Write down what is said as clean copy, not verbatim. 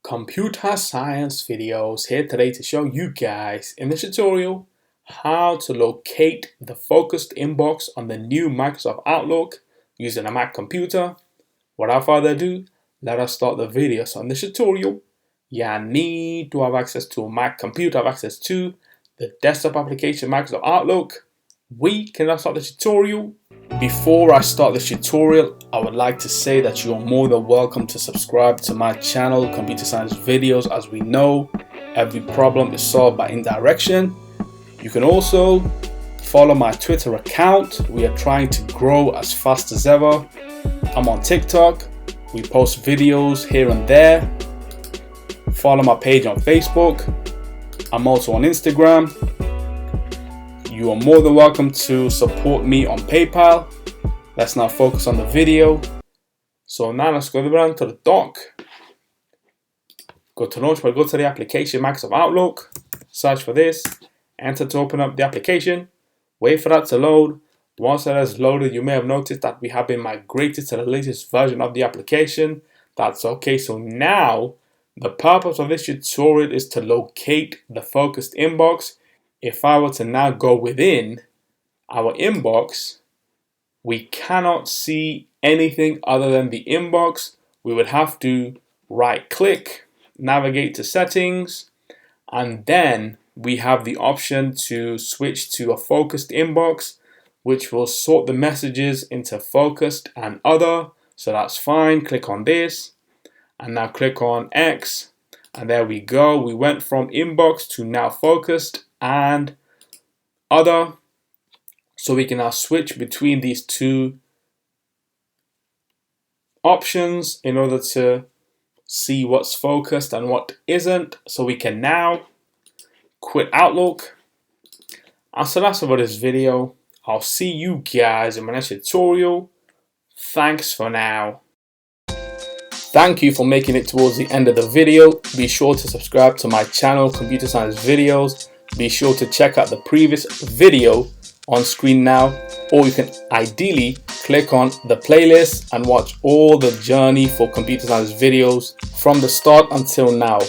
Computer Science Videos here today to show you guys in this tutorial how to locate the focused inbox on the new Microsoft Outlook using a Mac computer. Without further ado, let us start the video. So in this tutorial, you need to have access to a Mac computer, have access to the desktop application Microsoft Outlook. We can now start the tutorial. Before I start this tutorial, I would like to say that you are more than welcome to subscribe to my channel, Computer Science Videos. As we know, every problem is solved by indirection. You can also follow my Twitter account. We are trying to grow as fast as ever. I'm on TikTok. We post videos here and there. Follow my page on Facebook. I'm also on Instagram. You are more than welcome to support me on PayPal. Let's now focus on the video. So now let's go down to the dock. Go to Launchpad, go to the application Microsoft Outlook. Search for this. Enter to open up the application. Wait for that to load. Once that has loaded, you may have noticed that we have been migrated to the latest version of the application. That's okay. So now the purpose of this tutorial is to locate the focused inbox. If I were to now go within our inbox, we cannot see anything other than the inbox. We would have to right click, navigate to settings, and then we have the option to switch to a focused inbox, which will sort the messages into focused and other. So that's fine. Click on this and now click on X. And there we go. We went from inbox to now focused and other. So we can now switch between these two options in order to see what's focused and what isn't. So we can now quit Outlook. And so that's about this video. I'll see you guys in my next tutorial. Thanks for now. Thank you for making it towards the end of the video. Be sure to subscribe to my channel, Computer Science Videos. Be sure to check out the previous video on screen now, or you can ideally click on the playlist and watch all the journey for Computer Science Videos from the start until now.